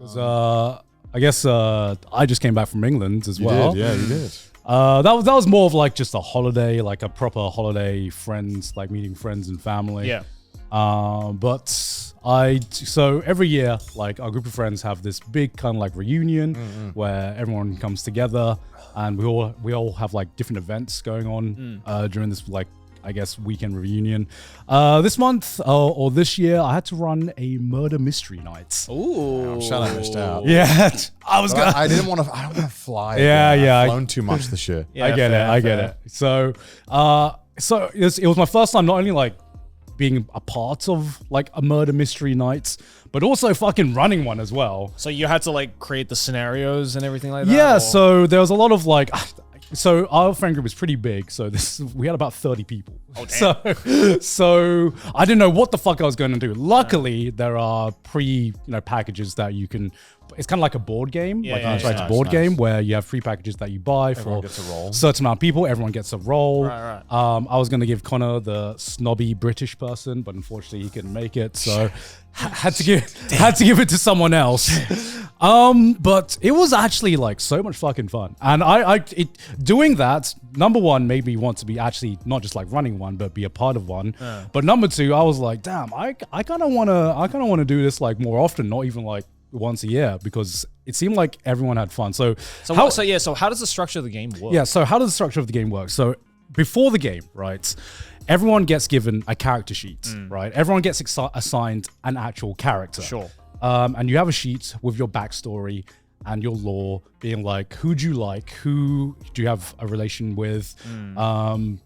I guess I just came back from England as well. You did. That was more of like just a holiday, like a proper holiday, friends, like meeting friends and family. Yeah. But so every year, like our group of friends have this big kind of like reunion where everyone comes together, and we all have like different events going on during this like, I guess, weekend reunion. This month or this year, I had to run a murder mystery night. Ooh. I'm sad I missed out. Yeah, I don't want to fly. Yeah, I've flown too much this year. I get it. So, it was my first time not only like being a part of like a murder mystery night, but also fucking running one as well. So you had to like create the scenarios and everything like that? Yeah, so there was a lot of like, so our friend group was pretty big. So we had about 30 people. Oh, damn. So I didn't know what the fuck I was going to do. Luckily, there are packages that you can. It's kind of like a board game, like an interactive board game where you have free packages that you buy for a certain amount of people. Everyone gets a role. Right. I was going to give Connor the snobby British person, but unfortunately he couldn't make it, so had to give it to someone else. But it was actually like so much fucking fun, and doing that, number one, made me want to be actually not just like running one, but be a part of one. But number two, I was like, damn, I kind of want to do this like more often, not even like once a year, because it seemed like everyone had fun. So how does the structure of the game work? Yeah, so how does the structure of the game work? So before the game, right, everyone gets given a character sheet, right? Everyone gets assigned an actual character. Sure. And you have a sheet with your backstory and your lore, being like, who do you like? Who do you have a relation with?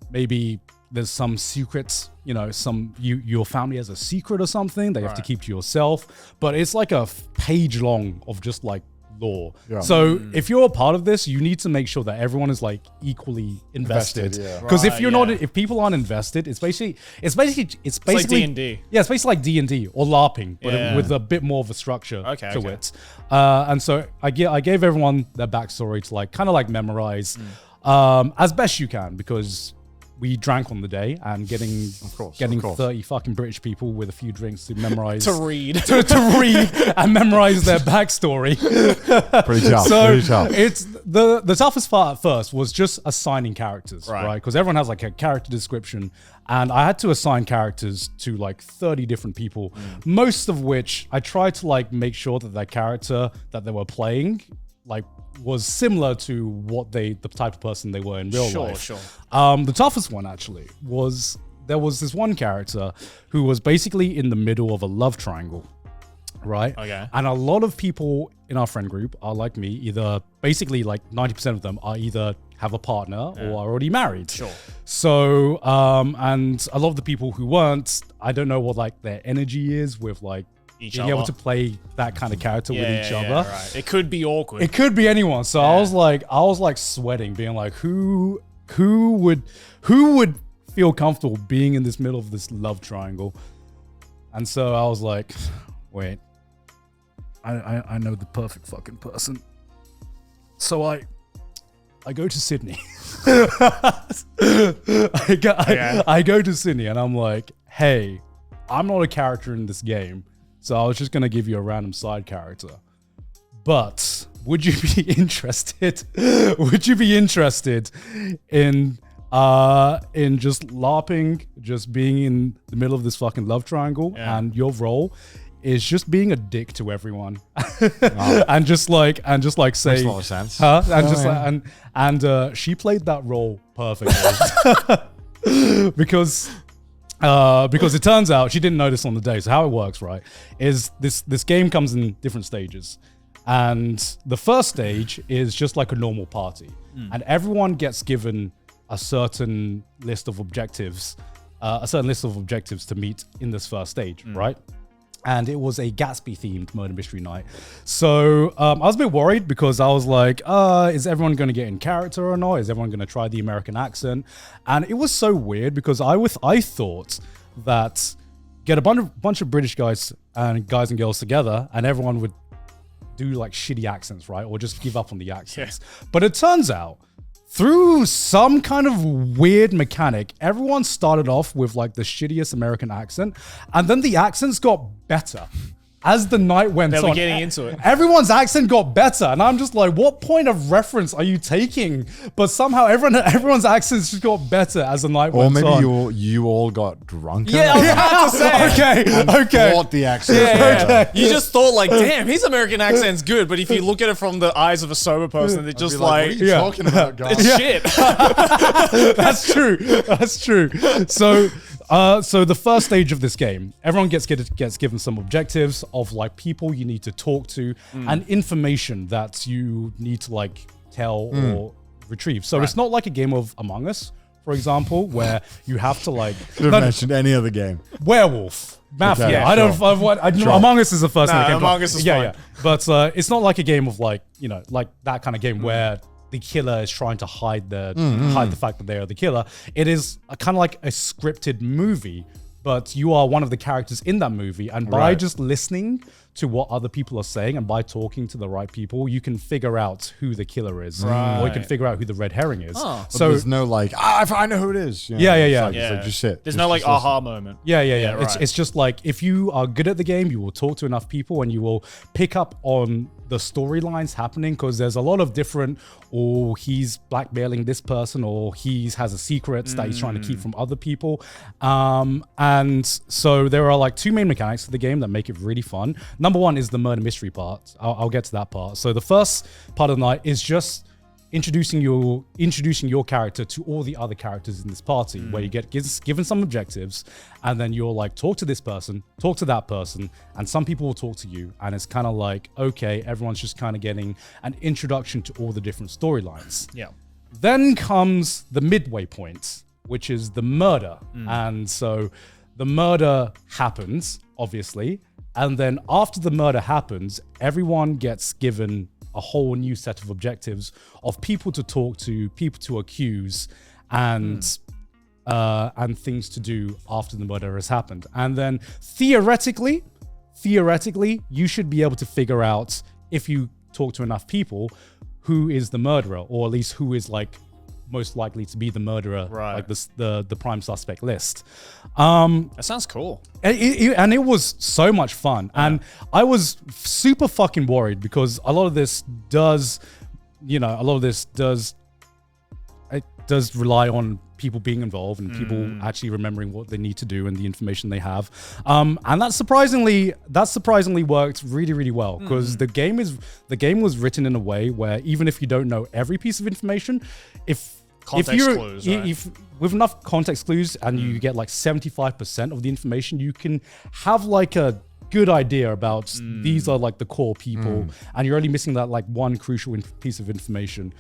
Maybe there's some secrets, your family has a secret or something that you have to keep to yourself. But it's like a page long of just like lore. Yeah. So if you're a part of this, you need to make sure that everyone is like equally invested. Because if people aren't invested, it's basically like D&D. Yeah, it's basically like D&D or LARPing, but with a bit more of a structure to it. And so I gave everyone their backstory to like kind of like memorize as best you can, because we drank on the day, and getting 30 fucking British people with a few drinks to memorize to read and memorize their backstory. Pretty tough. It's the toughest part at first was just assigning characters, right? Because everyone has like a character description, and I had to assign characters to like 30 different people, most of which I tried to like make sure that their character that they were playing like was similar to the type of person they were in real life. Sure. The toughest one actually was there was this one character who was basically in the middle of a love triangle, right? Okay. And a lot of people in our friend group are like me, either basically like 90% of them are either have a partner or are already married. Sure. So, and a lot of the people who weren't, I don't know what like their energy is with like being able to play that kind of character with each other. Right. It could be awkward. It could be anyone. So I was like sweating, being like, who would feel comfortable being in this middle of this love triangle? And so I was like, wait, I know the perfect fucking person. So I go to Sydney. I go to Sydney and I'm like, hey, I'm not a character in this game. So I was just going to give you a random side character. But would you be interested? Would you be interested in just LARPing, just being in the middle of this fucking love triangle, and your role is just being a dick to everyone, and just like say, makes a lot of sense. And she played that role perfectly because it turns out she didn't know this on the day. So how it works, right, is this game comes in different stages. And the first stage is just like a normal party. And everyone gets given a certain list of objectives, to meet in this first stage, right? And it was a Gatsby themed murder mystery night. So I was a bit worried because I was like, is everyone going to get in character or not? Is everyone going to try the American accent? And it was so weird because I thought that get a bunch of British guys and girls together and everyone would do like shitty accents, right? Or just give up on the accents. Yeah. But it turns out through some kind of weird mechanic, everyone started off with like the shittiest American accent, and then the accents got better as the night went They were on, getting into it. everyone's accent got better, and I'm just like, what point of reference are you taking? But somehow everyone's accents just got better as the night Or went maybe on. you all got drunker. Yeah, I was about to say. Okay. Thought the accent. Yeah. You just thought like, damn, his American accent's good. But if you look at it from the eyes of a sober person, they're just What are like, you talking about, guys? it's shit. That's true. That's true. So the first stage of this game, everyone gets given some objectives of like people you need to talk to and information that you need to like tell or retrieve. So it's not like a game of Among Us, for example, where you have to like Could have mentioned any other game. werewolf. Mafia. Okay, I don't. Among Us is the first thing that came to Among mind. Us is yeah, fine. yeah. But it's not like a game of like like that kind of game where the killer is trying to hide the fact that they are the killer. It is kind of like a scripted movie, but you are one of the characters in that movie, and by just listening to what other people are saying and by talking to the right people, you can figure out who the killer is, or you can figure out who the red herring is. But So there's no like, I know who it is. You know, Yeah, it's yeah, like- yeah. It's like, just sit. There's Just- no like just listen. aha moment. Yeah. right. It's just like if you are good at the game, you will talk to enough people and you will pick up on the storylines happening, because there's a lot of different, or he's blackmailing this person, or he has a secret that he's trying to keep from other people. And so there are like two main mechanics to the game that make it really fun. Number one is the murder mystery part. I'll get to that part. So the first part of the night is just introducing your character to all the other characters in this party, where you get given some objectives, and then you're like, talk to this person, talk to that person, and some people will talk to you, and it's kind of like, okay, everyone's just kind of getting an introduction to all the different storylines. Yeah. Then comes the midway point, which is the murder. And so the murder happens, obviously, and then after the murder happens, everyone gets given a whole new set of objectives of people to talk to, people to accuse, and things to do after the murder has happened. And then theoretically, you should be able to figure out, if you talk to enough people, who is the murderer, or at least who is like most likely to be the murderer, like the prime suspect list. That sounds cool. And it was so much fun. And I was super fucking worried, because a lot of this does rely on people being involved and people actually remembering what they need to do and the information they have. And that surprisingly worked really, really well, because the game was written in a way where even if you don't know every piece of information, if with enough context clues and you get like 75% of the information, you can have like a good idea about these are like the core people, and you're only missing that like one crucial piece of information.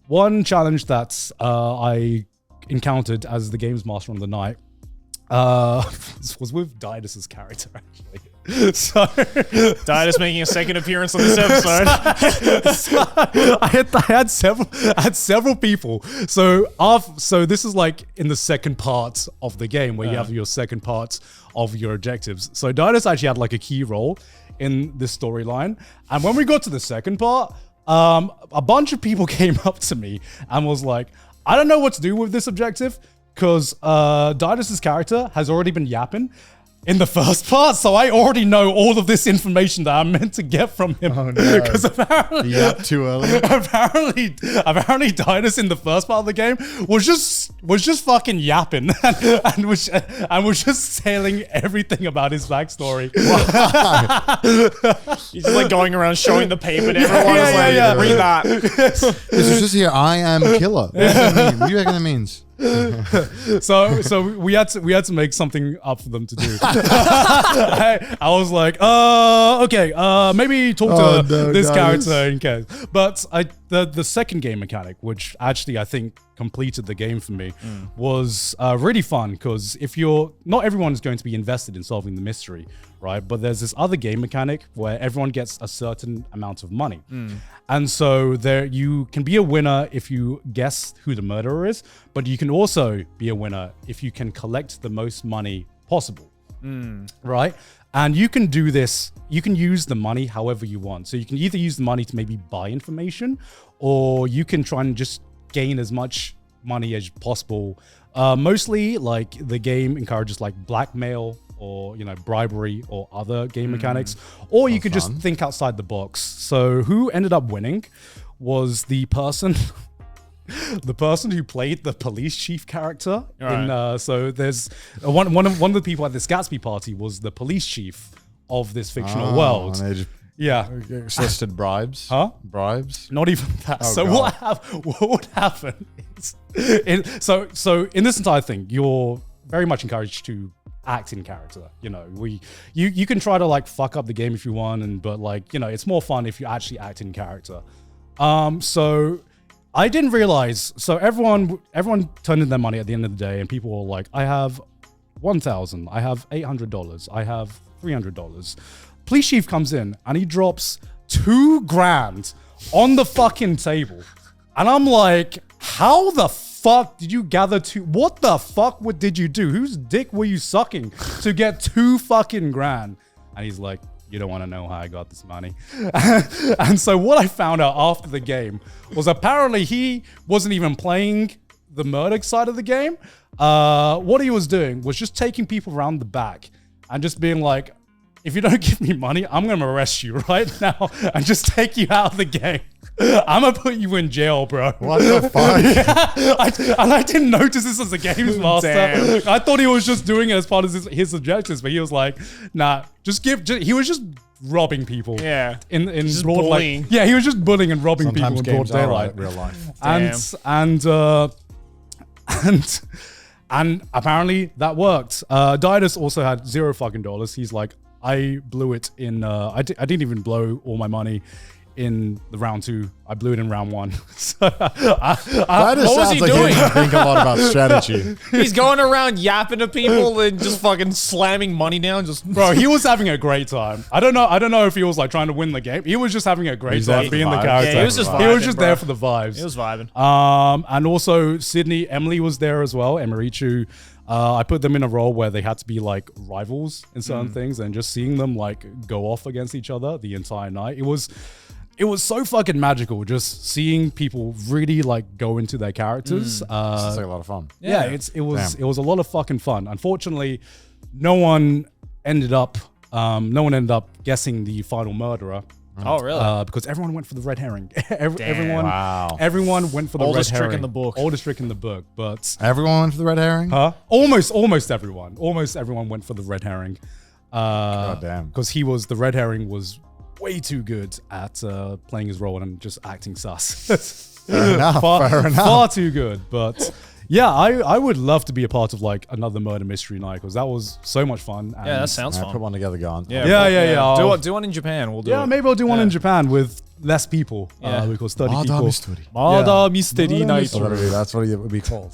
One challenge that I encountered as the games master on the night was with Didas's character, actually. So Didus making a second appearance on this episode. I had several people. So this is like in the second part of the game, where you have your second part of your objectives. So Didus actually had like a key role in this storyline. And when we got to the second part, a bunch of people came up to me and was like, I don't know what to do with this objective, because Didas's character has already been yapping in the first part, so I already know all of this information that I'm meant to get from him. Oh no! Because apparently, You yapped too early. apparently, Didus in the first part of the game was just fucking yapping and was just saying everything about his backstory. He's just like going around showing the paper to everyone. Yeah, Read that. This is just here. I am killer. What does that mean? What do you reckon that means? So we had to make something up for them to do. I was like, okay, maybe talk to this character in case. But the second game mechanic, which actually I think completed the game for me, was really fun, because not everyone is going to be invested in solving the mystery, right? But there's this other game mechanic where everyone gets a certain amount of money. And so you can be a winner if you guess who the murderer is, but you can also be a winner if you can collect the most money possible, right? And you can do this, you can use the money however you want. So you can either use the money to maybe buy information, or you can try and just gain as much money as possible. Mostly, like, the game encourages like blackmail or bribery or other game mechanics, or you could just think outside the box. So who ended up winning was the person who played the police chief character. So there's one of the people at this Gatsby party was the police chief of this fictional world. And they just solicited bribes. Huh? Bribes? Not even that. Oh, so God. what would happen is, so in this entire thing, you're very much encouraged to act in character. You can try to like fuck up the game if you want, but it's more fun if you actually act in character. So I didn't realize. So everyone turned in their money at the end of the day, and people were like, "I have $1,000. I have $800. I have $300." Police chief comes in and he drops $2,000 on the fucking table, and I'm like, "How the fuck did you gather what the fuck did you do? Whose dick were you sucking to get $2,000?" And he's like, "You don't want to know how I got this money." And so what I found out after the game was apparently he wasn't even playing the murder side of the game. What he was doing was just taking people around the back and just being like, "If you don't give me money, I'm going to arrest you right now and just take you out of the game. I'm going to put you in jail, bro." What the fuck? I didn't notice this as a games master. Damn. I thought he was just doing it as part of his objectives, but he was like, "Nah, he was just robbing people." Yeah. In Just broad bullying. like, yeah, he was just bullying and robbing Sometimes people in broad games are daylight. like real life. And apparently that worked. Didas also had $0 fucking dollars. He's like, "I blew it in. I didn't even blow all my money in the round 2. I blew it in round 1." So That just what was sounds he like doing? you think a lot about strategy. He's going around yapping to people and just fucking slamming money down. Just bro, he was having a great time. I don't know if he was like trying to win the game. He was just having a great He's there time for the being the vibes. character. Yeah, he was just He was vibing, just bro. there for the vibes. He was vibing. And also Sydney, Emily was there as well. Emirichu. I put them in a role where they had to be like rivals in certain things, and just seeing them like go off against each other the entire night. It was so fucking magical just seeing people really like go into their characters. Sounds like a lot of fun. Yeah, it was a lot of fucking fun. Unfortunately, no one ended up guessing the final murderer. Oh, really? Because everyone went for the red herring. Wow. Everyone went for the Oldest red trick herring. in the book. Oldest trick in the book, but Everyone went for the red herring? almost everyone. Almost everyone went for the red herring. God damn. Because the red herring was way too good at playing his role and just acting sus. Fair enough. Fair enough. Far too good. But yeah, I would love to be a part of like another murder mystery night, because that was so much fun. And Yeah, that sounds I fun. put one together, Garnt. Yeah. Do one in Japan. We'll do Yeah, it. maybe I'll do one in Japan with less people. Yeah. Because 30 Murder people. mystery. Murder mystery Murder night. mystery. That's what it would be called.